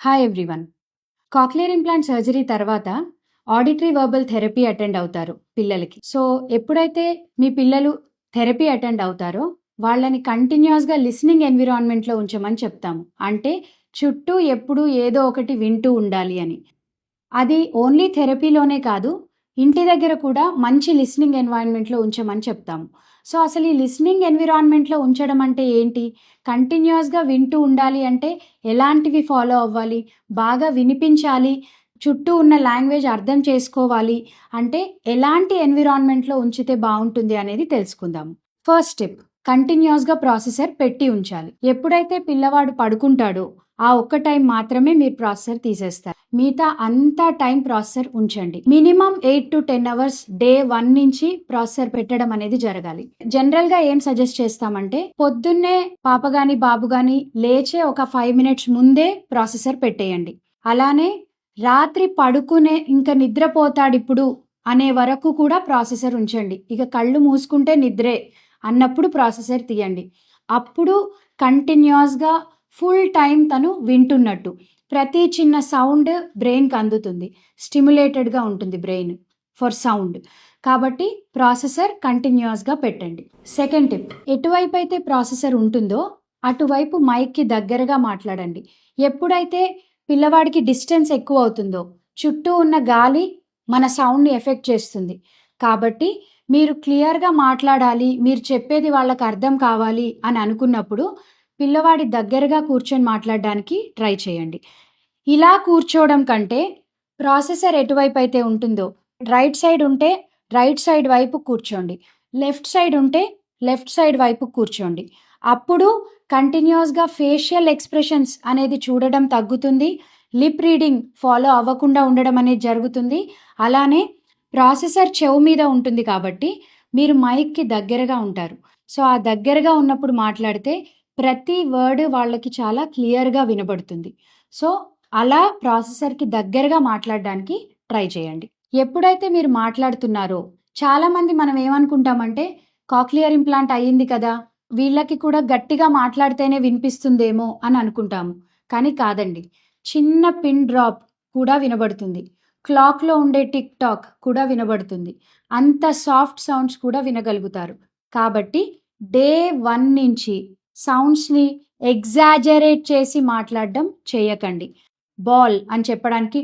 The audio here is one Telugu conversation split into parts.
Hi everyone. Cochlear implant surgery తర్వాత ఆడిటరీ వర్బల్ థెరపీ అటెండ్ అవుతారు పిల్లలకి. సో, ఎప్పుడైతే మీ పిల్లలు థెరపీ అటెండ్ అవుతారో, వాళ్ళని కంటిన్యూయస్‌గా లిసనింగ్ ఎన్విరాన్మెంట్‌లో ఉంచమని చెప్తాము. అంటే చుట్టూ ఎప్పుడూ ఏదో ఒకటి వింటూ ఉండాలి అని. అది ఓన్లీ థెరపీలోనే కాదు, ఇంటి దగ్గర కూడా మంచి లిసనింగ్ ఎన్వైరన్మెంట్‌లో ఉంచమని చెప్తాము. సో, అసలు ఈ లిసనింగ్ ఎన్విరాన్మెంట్‌లో ఉంచడం అంటే ఏంటి? కంటిన్యూయస్‌గా వింటూ ఉండాలి అంటే ఎలాంటివి ఫాలో అవ్వాలి? బాగా వినిపించాలి, చుట్టూ ఉన్న లాంగ్వేజ్ అర్థం చేసుకోవాలి అంటే ఎలాంటి ఎన్విరాన్మెంట్‌లో ఉంచితే బావుంటుంది అనేది తెలుసుకుందాము. ఫస్ట్ స్టెప్, కంటిన్యూయస్‌గా ప్రాసెసర్ పెట్టి ఉంచాలి. ఎప్పుడైతే పిల్లవాడు పడుకుంటాడో ఆ ఒక్క టైం మాత్రమే మీరు ప్రాసెసర్ తీసేస్తారు. మిగతా అంతా టైం ప్రాసెసర్ ఉంచండి. మినిమం 8-10 అవర్స్ డే 1 నుంచి ప్రాసెసర్ పెట్టడం అనేది జరగాలి. జనరల్ గా ఏం సజెస్ట్ చేస్తామంటే, పొద్దున్నే పాప గాని బాబు గాని లేచే ఒక 5 మినిట్స్ ముందే ప్రాసెసర్ పెట్టేయండి. అలానే రాత్రి పడుకునే ఇంకా నిద్రపోతాడిప్పుడు అనే వరకు కూడా ప్రాసెసర్ ఉంచండి. ఇక కళ్ళు మూసుకుంటే నిద్రే అన్నప్పుడు ప్రాసెసర్ తీయండి. అప్పుడు కంటిన్యూస్‌గా ఫుల్ టైం తను వింటున్నట్టు. ప్రతి చిన్న సౌండ్ బ్రెయిన్‌కి అందుతుంది. స్టిమ్యులేటెడ్‌గా ఉంటుంది బ్రెయిన్ ఫర్ సౌండ్. కాబట్టి ప్రాసెసర్ కంటిన్యూస్‌గా పెట్టండి. సెకండ్ టిప్, ఎటువైపు అయితే ప్రాసెసర్ ఉంటుందో అటువైపు మైక్‌కి దగ్గరగా మాట్లాడండి. ఎప్పుడైతే పిల్లవాడికి డిస్టెన్స్ ఎక్కువ అవుతుందో చుట్టూ ఉన్న గాలి మన సౌండ్‌ని ఎఫెక్ట్ చేస్తుంది. కాబట్టి మీరు క్లియర్‌గా మాట్లాడాలి, మీరు చెప్పేది వాళ్ళకి అర్థం కావాలి అని అనుకున్నప్పుడు పిల్లవాడి దగ్గరగా కూర్చొని మాట్లాడడానికి ట్రై చేయండి. ఇలా కూర్చోవడం కంటే ప్రాసెసర్ ఎటువైపు అయితే ఉంటుందో రైట్ సైడ్ ఉంటే రైట్ సైడ్ వైపు కూర్చోండి. లెఫ్ట్ సైడ్ ఉంటే లెఫ్ట్ సైడ్ వైపు కూర్చోండి. అప్పుడు కంటిన్యూస్‌గా ఫేషియల్ ఎక్స్‌ప్రెషన్స్ అనేది చూడడం తగ్గుతుంది. లిప్ రీడింగ్ ఫాలో అవ్వకుండా ఉండడం అనేది జరుగుతుంది. అలానే ప్రాసెసర్ చెవు మీద ఉంటుంది కాబట్టి మీరు మైక్‌కి దగ్గరగా ఉంటారు. సో, ఆ దగ్గరగా ఉన్నప్పుడు మాట్లాడితే ప్రతి వర్డ్ వాళ్ళకి చాలా క్లియర్‌గా వినబడుతుంది. సో, అలా ప్రాసెసర్‌కి దగ్గరగా మాట్లాడడానికి ట్రై చేయండి. ఎప్పుడైతే మీరు మాట్లాడుతున్నారో చాలామంది మనం ఏమనుకుంటామంటే, కాక్లియర్ ఇంప్లాంట్ అయ్యింది కదా! వీళ్ళకి కూడా గట్టిగా మాట్లాడితేనే వినిపిస్తుందేమో అని అనుకుంటాము. కానీ కాదండి. చిన్న పిన్ డ్రాప్ కూడా వినబడుతుంది. క్లాక్‌లో ఉండే టిక్ టాక్ కూడా వినబడుతుంది. అంత సాఫ్ట్ సౌండ్స్ కూడా వినగలుగుతారు. కాబట్టి డే 1 నుంచి సౌండ్స్‌ని ఎగ్జాజరేట్ చేసి మాట్లాడడం చేయకండి. బాల్ అని చెప్పడానికి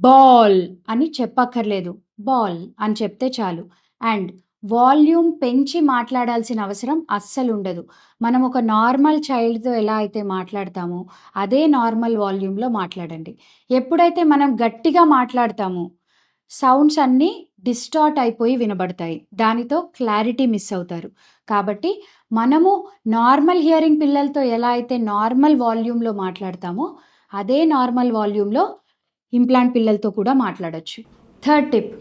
బాల్ అని చెప్పక్కర్లేదు. బాల్ అని చెప్తే చాలు. అండ్ వాల్యూమ్ పెంచి మాట్లాడాల్సిన అవసరం అస్సలుండదు. మనం ఒక నార్మల్ చైల్డ్‌తో ఎలా అయితే మాట్లాడతామో అదే నార్మల్ వాల్యూమ్‌లో మాట్లాడండి. ఎప్పుడైతే మనం గట్టిగా మాట్లాడతామో సౌండ్స్ అన్నీ డిస్టార్ట్ అయిపోయి వినబడతాయి. దానితో క్లారిటీ మిస్ అవుతారు. కాబట్టి మనము నార్మల్ హియరింగ్ పిల్లలతో ఎలా అయితే నార్మల్ వాల్యూమ్‌లో మాట్లాడతామో అదే నార్మల్ వాల్యూమ్‌లో ఇంప్లాంట్ పిల్లలతో కూడా మాట్లాడొచ్చు. థర్డ్ టిప్,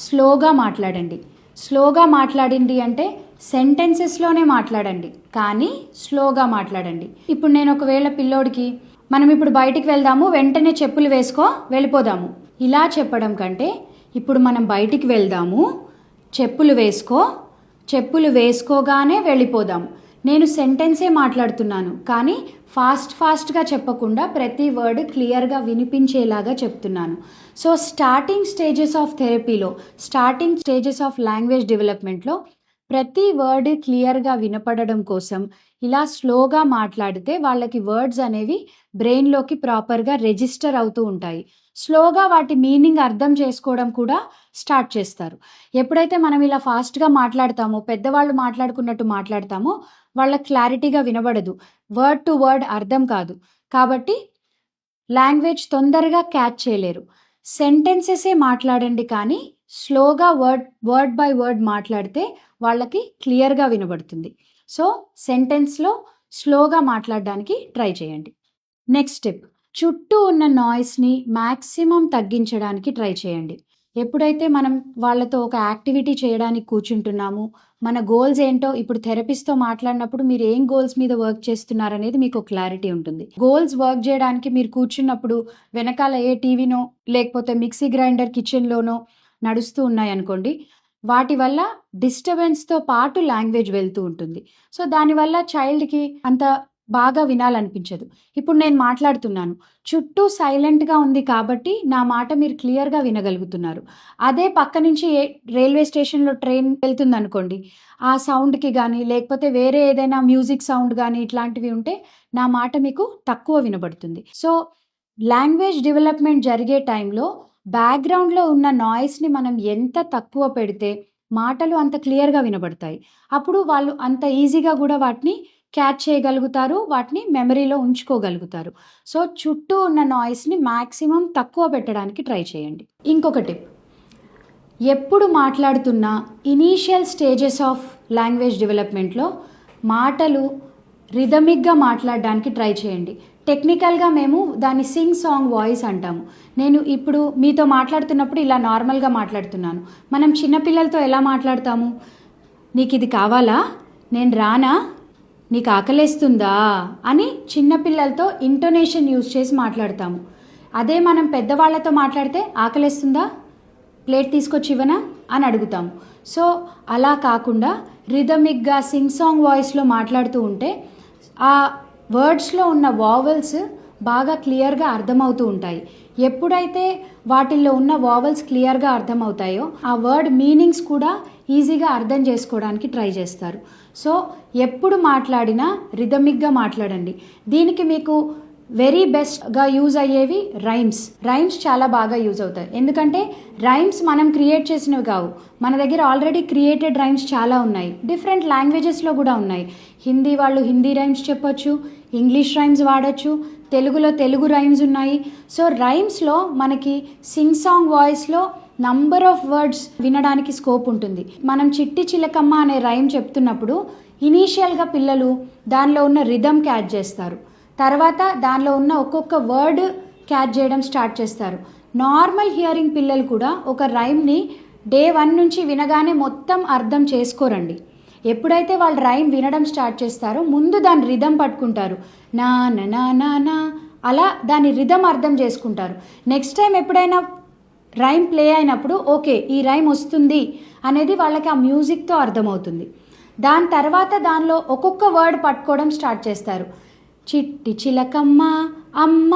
స్లోగా మాట్లాడండి. స్లోగా మాట్లాడింది అంటే సెంటెన్సెస్‌లోనే మాట్లాడండి. కానీ స్లోగా మాట్లాడండి. ఇప్పుడు నేను ఒకవేళ పిల్లోడికి మనం ఇప్పుడు బయటికి వెళ్దాము, వెంటనే చెప్పులు వేసుకో వెళ్ళిపోదాము ఇలా చెప్పడం కంటే, ఇప్పుడు మనం బయటికి వెళ్దాము, చెప్పులు వేసుకో, చెప్పులు వేసుకోగానే వెళ్ళిపోదాం. నేను సెంటెన్సే మాట్లాడుతున్నాను కానీ ఫాస్ట్‌గా చెప్పకుండా ప్రతి వర్డ్ క్లియర్‌గా వినిపించేలాగా చెప్తున్నాను. సో, స్టార్టింగ్ స్టేజెస్ ఆఫ్ థెరపీలో, స్టార్టింగ్ స్టేజెస్ ఆఫ్ లాంగ్వేజ్ డెవలప్‌మెంట్‌లో ప్రతి వర్డ్ క్లియర్‌గా వినపడడం కోసం ఇలా స్లోగా మాట్లాడితే వాళ్ళకి వర్డ్స్ అనేవి బ్రెయిన్‌లోకి ప్రాపర్‌గా రిజిస్టర్ అవుతూ ఉంటాయి. స్లోగా వాటి మీనింగ్ అర్థం చేసుకోవడం కూడా స్టార్ట్ చేస్తారు. ఎప్పుడైతే మనం ఇలా ఫాస్ట్‌గా మాట్లాడతామో, పెద్దవాళ్ళు మాట్లాడుకున్నట్టు మాట్లాడతామో వాళ్ళకి క్లారిటీగా వినబడదు. వర్డ్ టు వర్డ్ అర్థం కాదు. కాబట్టి లాంగ్వేజ్ తొందరగా క్యాచ్ చేయలేరు. సెంటెన్సెసే మాట్లాడండి కానీ స్లోగా వర్డ్ బై వర్డ్ మాట్లాడితే వాళ్ళకి క్లియర్‌గా వినబడుతుంది. సో, సెంటెన్స్‌లో స్లోగా మాట్లాడడానికి ట్రై చేయండి. నెక్స్ట్ స్టెప్, చుట్టూ ఉన్న నాయిస్‌ని మాక్సిమం తగ్గించడానికి ట్రై చేయండి. ఎప్పుడైతే మనం వాళ్ళతో ఒక యాక్టివిటీ చేయడానికి కూర్చుంటున్నామో, మన గోల్స్ ఏంటో ఇప్పుడు థెరపిస్ట్‌తో మాట్లాడినప్పుడు మీరు ఏం గోల్స్ మీద వర్క్ చేస్తున్నారనేది మీకు క్లారిటీ ఉంటుంది. గోల్స్ వర్క్ చేయడానికి మీరు కూర్చున్నప్పుడు వెనకాల ఏ టీవీనో, లేకపోతే మిక్సీ గ్రైండర్ కిచెన్‌లోనో నడుస్తూ ఉన్నాయనుకోండి, వాటి వల్ల డిస్టర్బెన్స్‌తో పాటు లాంగ్వేజ్ వెళ్తూ ఉంటుంది. సో, దానివల్ల చైల్డ్‌కి అంత బాగా వినాలనిపించదు. ఇప్పుడు నేను మాట్లాడుతున్నాను. చుట్టూ సైలెంట్‌గా ఉంది కాబట్టి నా మాట మీరు క్లియర్‌గా వినగలుగుతున్నారు. అదే పక్క నుంచి రైల్వే స్టేషన్‌లో ట్రైన్ వెళ్తుందనుకోండి. ఆ సౌండ్‌కి గానీ, లేకపోతే వేరే ఏదైనా మ్యూజిక్ సౌండ్ గానీ ఇట్లాంటివి ఉంటే నా మాట మీకు తక్కువ వినబడుతుంది. సో, లాంగ్వేజ్ డెవలప్‌మెంట్ జరిగే టైంలో బ్యాక్‌గ్రౌండ్‌లో ఉన్న నాయిస్‌ని మనం ఎంత తక్కువ పెడితే మాటలు అంత క్లియర్‌గా వినబడతాయి. అప్పుడు వాళ్ళు అంత ఈజీగా గూడా వాటిని క్యాచ్ చేయగలుగుతారు. వాటిని మెమరీలో ఉంచుకోగలుగుతారు. సో, చుట్టూ ఉన్న నాయిస్‌ని మాక్సిమం తక్కువ పెట్టడానికి ట్రై చేయండి. ఇంకొక టిప్. ఎప్పుడు మాట్లాడుతున్నా ఇనీషియల్ స్టేజెస్ ఆఫ్ లాంగ్వేజ్ డెవలప్‌మెంట్‌లో మాటలు రిథమిక్‌గా మాట్లాడడానికి ట్రై చేయండి. టెక్నికల్‌గా మేము దాన్ని సింగ్ సాంగ్ వాయిస్ అంటాము. నేను ఇప్పుడు మీతో మాట్లాడుతున్నప్పుడు ఇలా నార్మల్‌గా మాట్లాడుతున్నాను. మనం చిన్నపిల్లలతో ఎలా మాట్లాడతాము? నీకిది కావాలా? నేను రానా? నీకు ఆకలేస్తుందా? అని చిన్నపిల్లలతో ఇంటోనేషన్ యూజ్ చేసి మాట్లాడతాము. అదే మనం పెద్దవాళ్ళతో మాట్లాడితే ఆకలేస్తుందా? ప్లేట్ తీసుకొచ్చి ఇవ్వనా? అని అడుగుతాము. సో, అలా కాకుండా రిథమిక్‌గా సింగ్ సాంగ్ వాయిస్‌లో మాట్లాడుతూ ఉంటే ఆ వర్డ్స్లో ఉన్న వావెల్స్ బాగా క్లియర్గా అర్థమవుతూ ఉంటాయి. ఎప్పుడైతే వాటిల్లో ఉన్న వావెల్స్ క్లియర్గా అర్థమవుతాయో ఆ వర్డ్ మీనింగ్స్ కూడా ఈజీగా అర్థం చేసుకోవడానికి ట్రై చేస్తారు. సో, ఎప్పుడు మాట్లాడినా రిథమిక్గా మాట్లాడండి. దీనికి మీకు వెరీ బెస్ట్గా యూజ్ అయ్యేవి రైమ్స్ చాలా బాగా యూజ్ అవుతాయి. ఎందుకంటే రైమ్స్ మనం క్రియేట్ చేసినవి కావు. మన దగ్గర ఆల్రెడీ క్రియేటెడ్ రైమ్స్ చాలా ఉన్నాయి. డిఫరెంట్ లాంగ్వేజెస్లో కూడా ఉన్నాయి. హిందీ వాళ్ళు హిందీ రైమ్స్ చెప్పొచ్చు, ఇంగ్లీష్ రైమ్స్ వాడచ్చు, తెలుగులో తెలుగు రైమ్స్ ఉన్నాయి. సో, రైమ్స్లో మనకి సింగ్ సాంగ్ వాయిస్లో నంబర్ ఆఫ్ వర్డ్స్ వినడానికి స్కోప్ ఉంటుంది. మనం చిట్టి చిలకమ్మ అనే రైమ్ చెప్తున్నప్పుడు ఇనీషియల్గా పిల్లలు దానిలో ఉన్న రిథమ్ క్యాచ్ చేస్తారు. తర్వాత దానిలో ఉన్న ఒక్కొక్క వర్డ్ క్యాచ్ చేయడం స్టార్ట్ చేస్తారు. నార్మల్ హియరింగ్ పిల్లలు కూడా ఒక రైమ్ని డే 1 నుంచి వినగానే మొత్తం అర్థం చేసుకోరండి. ఎప్పుడైతే వాళ్ళు రైమ్ వినడం స్టార్ట్ చేస్తారో ముందు దాని రిథమ్ పట్టుకుంటారు. నా నా నా నా నా అలా దాని రిథమ్ అర్థం చేసుకుంటారు. నెక్స్ట్ టైం ఎప్పుడైనా రైమ్ ప్లే అయినప్పుడు ఓకే ఈ రైమ్ వస్తుంది అనేది వాళ్ళకి ఆ మ్యూజిక్తో అర్థమవుతుంది. దాని తర్వాత దానిలో ఒక్కొక్క వర్డ్ పట్టుకోవడం స్టార్ట్ చేస్తారు. చిట్టి చిలకమ్మ అమ్మ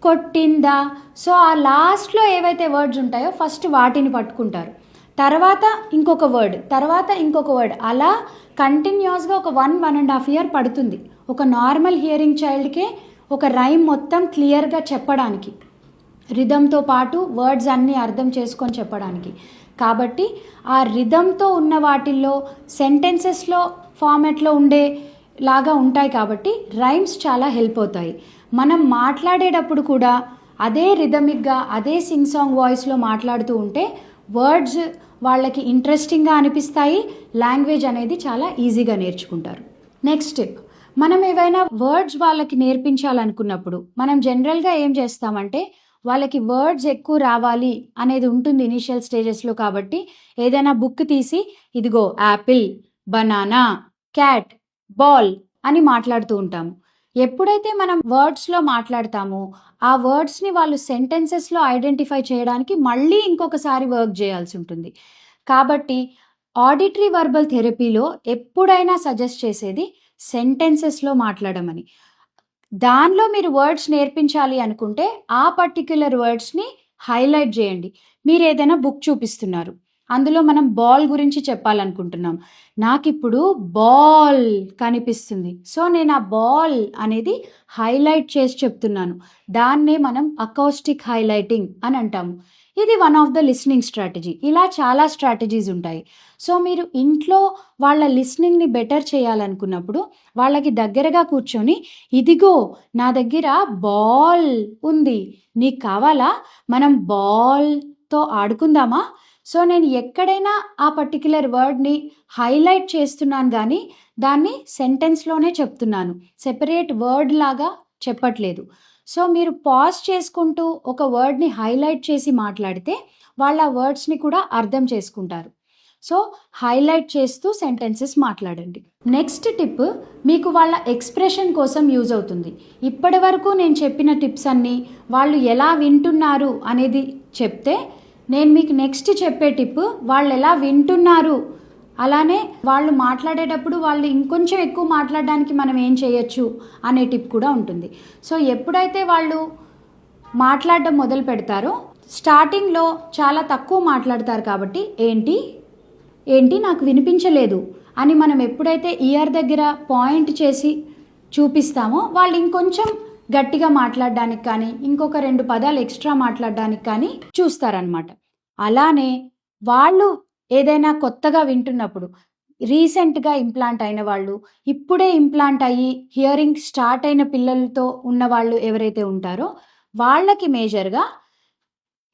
కొట్టిందా. సో, ఆ లాస్ట్లో ఏవైతే వర్డ్స్ ఉంటాయో ఫస్ట్ వాటిని పట్టుకుంటారు. తర్వాత ఇంకొక వర్డ్, తర్వాత ఇంకొక వర్డ్, అలా కంటిన్యూస్గా ఒక 1.5 year పడుతుంది ఒక నార్మల్ హియరింగ్ చైల్డ్కే ఒక రైమ్ మొత్తం క్లియర్గా చెప్పడానికి, రిథమ్తో పాటు వర్డ్స్ అన్నీ అర్థం చేసుకొని చెప్పడానికి. కాబట్టి ఆ రిథమ్తో ఉన్న వాటిల్లో సెంటెన్సెస్లో ఫార్మాట్లో ఉండే లాగా ఉంటాయి కాబట్టి రైమ్స్ చాలా హెల్ప్ అవుతాయి. మనం మాట్లాడేటప్పుడు కూడా అదే రిథమిక్గా అదే సింగ్ సాంగ్ వాయిస్లో మాట్లాడుతూ ఉంటే వర్డ్స్ వాళ్ళకి ఇంట్రెస్టింగ్గా అనిపిస్తాయి. లాంగ్వేజ్ అనేది చాలా ఈజీగా నేర్చుకుంటారు. నెక్స్ట్ టిప్, మనం ఏవైనా వర్డ్స్ వాళ్ళకి నేర్పించాలనుకున్నప్పుడు మనం జనరల్గా ఏం చేస్తామంటే వాళ్ళకి వర్డ్స్ ఎక్కువ రావాలి అనేది ఉంటుంది ఇనిషియల్ స్టేజెస్లో. కాబట్టి ఏదైనా బుక్ తీసి ఇదిగో యాపిల్, బనానా, క్యాట్, బాల్ అని మాట్లాడుతూ ఉంటాము. ఎప్పుడైతే మనం వర్డ్స్లో మాట్లాడతామో ఆ వర్డ్స్ని వాళ్ళు సెంటెన్సెస్లో ఐడెంటిఫై చేయడానికి మళ్ళీ ఇంకొకసారి వర్క్ చేయాల్సి ఉంటుంది. కాబట్టి ఆడిటరీ వర్బల్ థెరపీలో ఎప్పుడైనా సజెస్ట్ చేసేది సెంటెన్సెస్లో మాట్లాడమని. దానిలో మీరు వర్డ్స్ నేర్పించాలి అనుకుంటే ఆ పర్టిక్యులర్ వర్డ్స్ని హైలైట్ చేయండి. మీరు ఏదైనా బుక్ చూపిస్తున్నారు, అందులో మనం బాల్ గురించి చెప్పాలనుకుంటున్నాం. నాకిప్పుడు బాల్ కనిపిస్తుంది, సో నేను ఆ బాల్ అనేది హైలైట్ చేసి చెప్తున్నాను. దాన్నే మనం అకౌస్టిక్ హైలైటింగ్ అని అంటాము. ఇది one of the listening strategy. ఇలా చాలా స్ట్రాటజీస్ ఉంటాయి. సో మీరు ఇంట్లో వాళ్ళ లిస్నింగ్ని బెటర్ చేయాలనుకున్నప్పుడు వాళ్ళకి దగ్గరగా కూర్చొని ఇదిగో నా దగ్గర బాల్ ఉంది, నీకు కావాలా, మనం బాల్తో ఆడుకుందామా. సో నేను ఎక్కడైనా ఆ పర్టిక్యులర్ వర్డ్ని హైలైట్ చేస్తున్నాను కానీ దాన్ని సెంటెన్స్లోనే చెప్తున్నాను, సెపరేట్ వర్డ్ లాగా చెప్పట్లేదు. సో మీరు పాజ్ చేసుకుంటూ ఒక వర్డ్ని హైలైట్ చేసి మాట్లాడితే వాళ్ళ వర్డ్స్ని కూడా అర్థం చేసుకుంటారు. సో హైలైట్ చేస్తూ సెంటెన్సెస్ మాట్లాడండి. నెక్స్ట్ టిప్ మీకు వాళ్ళ ఎక్స్ప్రెషన్ కోసం యూజ్ అవుతుంది. ఇప్పటి వరకు నేను చెప్పిన టిప్స్ అన్నీ వాళ్ళు ఎలా వింటున్నారు అనేది చెప్తే, నేను మీకు నెక్స్ట్ చెప్పే టిప్ వాళ్ళు ఎలా వింటున్నారు అలానే వాళ్ళు మాట్లాడేటప్పుడు వాళ్ళు ఇంకొంచెం ఎక్కువ మాట్లాడడానికి మనం ఏం చేయొచ్చు అనే టిప్ కూడా ఉంటుంది. సో ఎప్పుడైతే వాళ్ళు మాట్లాడడం మొదలు పెడతారో స్టార్టింగ్లో చాలా తక్కువ మాట్లాడతారు కాబట్టి ఏంటి నాకు వినిపించలేదు అని మనం ఎప్పుడైతే ఇయర్ దగ్గర పాయింట్ చేసి చూపిస్తామో వాళ్ళు ఇంకొంచెం గట్టిగా మాట్లాడడానికి కానీ ఇంకొక 2 పదాలు ఎక్స్ట్రా మాట్లాడడానికి కానీ చూస్తారనమాట. అలానే వాళ్ళు ఏదైనా కొత్తగా వింటున్నప్పుడు రీసెంట్గా ఇంప్లాంట్ అయిన వాళ్ళు, ఇప్పుడే ఇంప్లాంట్ అయ్యి హియరింగ్ స్టార్ట్ అయిన పిల్లలతో ఉన్న వాళ్ళు ఎవరైతే ఉంటారో వాళ్ళకి మేజర్గా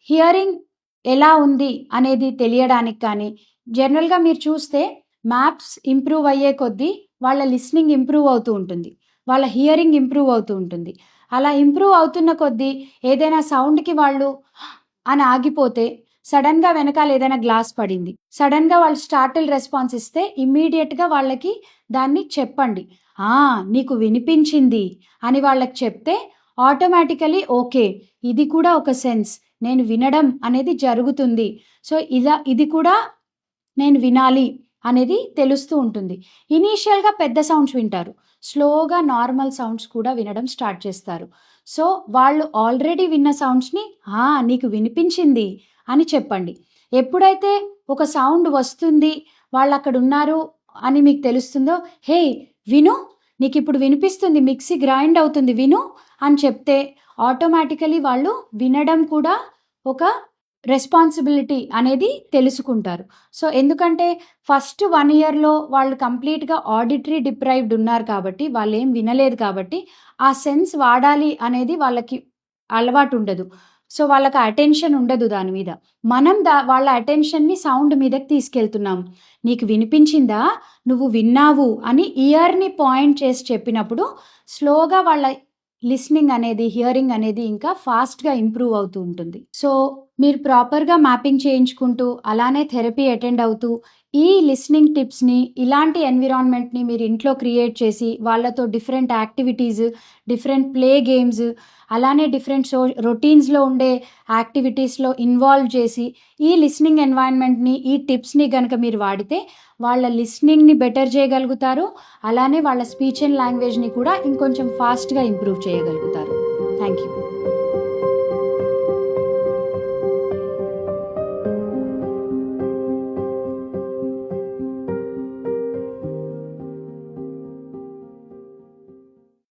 హియరింగ్ ఎలా ఉంది అనేది తెలియడానికి కానీ, జనరల్గా మీరు చూస్తే మ్యాప్స్ ఇంప్రూవ్ అయ్యే కొద్దీ వాళ్ళ లిస్నింగ్ ఇంప్రూవ్ అవుతూ ఉంటుంది, వాళ్ళ హియరింగ్ ఇంప్రూవ్ అవుతూ ఉంటుంది. అలా ఇంప్రూవ్ అవుతున్న కొద్దీ ఏదైనా సౌండ్కి వాళ్ళు అని ఆగిపోతే సడన్గా వెనకాల ఏదైనా గ్లాస్ పడింది, సడన్గా వాళ్ళు స్టార్టిల్ రెస్పాన్స్ ఇస్తే ఇమ్మీడియట్గా వాళ్ళకి దాన్ని చెప్పండి. నీకు వినిపించింది అని వాళ్ళకి చెప్తే ఆటోమేటికలీ ఓకే, ఇది కూడా ఒక సెన్స్, నేను వినడం అనేది జరుగుతుంది, సో ఇది కూడా నేను వినాలి అనేది తెలుస్తూ ఉంటుంది. ఇనీషియల్గా పెద్ద సౌండ్స్ వింటారు, స్లోగా నార్మల్ సౌండ్స్ కూడా వినడం స్టార్ట్ చేస్తారు. సో వాళ్ళు ఆల్రెడీ విన్న సౌండ్స్ని నీకు వినిపించింది అని చెప్పండి. ఎప్పుడైతే ఒక సౌండ్ వస్తుంది, వాళ్ళు అక్కడ ఉన్నారు అని మీకు తెలుస్తుందో, హే విను, నీకు ఇప్పుడు వినిపిస్తుంది, మిక్సీ గ్రైండ్ అవుతుంది విను అని చెప్తే ఆటోమేటికలీ వాళ్ళు వినడం కూడా ఒక రెస్పాన్సిబిలిటీ అనేది తెలుసుకుంటారు. సో ఎందుకంటే ఫస్ట్ 1 ఇయర్లో వాళ్ళు కంప్లీట్గా ఆడిటరీ డిప్రైవ్డ్ ఉన్నారు కాబట్టి, వాళ్ళు ఏం వినలేదు కాబట్టి ఆ సెన్స్ వాడాలి అనేది వాళ్ళకి అలవాటు ఉండదు. సో వాళ్ళకి అటెన్షన్ ఉండదు దాని మీద. మనం వాళ్ళ అటెన్షన్ని సౌండ్ మీదకి తీసుకెళ్తున్నాం. నీకు వినిపించిందా, నువ్వు విన్నావు అని ఇయర్ని పాయింట్ చేసి చెప్పినప్పుడు స్లోగా వాళ్ళ లిస్నింగ్ అనేది, హియరింగ్ అనేది ఇంకా ఫాస్ట్గా ఇంప్రూవ్ అవుతూ ఉంటుంది. సో మీరు ప్రాపర్గా మ్యాపింగ్ చేయించుకుంటూ అలానే థెరపీ అటెండ్ అవుతూ ఈ లిస్నింగ్ టిప్స్ని, ఇలాంటి ఎన్విరాన్మెంట్ని మీరు ఇంట్లో క్రియేట్ చేసి వాళ్ళతో different activities, different play games, అలానే డిఫరెంట్ రొటీన్స్లో ఉండే యాక్టివిటీస్లో ఇన్వాల్వ్ చేసి ఈ లిస్నింగ్ ఎన్వైరన్మెంట్ని, ఈ టిప్స్ని కనుక మీరు వాడితే వాళ్ళ లిస్నింగ్ని బెటర్ చేయగలుగుతారు, అలానే వాళ్ళ స్పీచ్ అండ్ లాంగ్వేజ్ని కూడా ఇంకొంచెం ఫాస్ట్గా ఇంప్రూవ్ చేయగలుగుతారు. Thank you.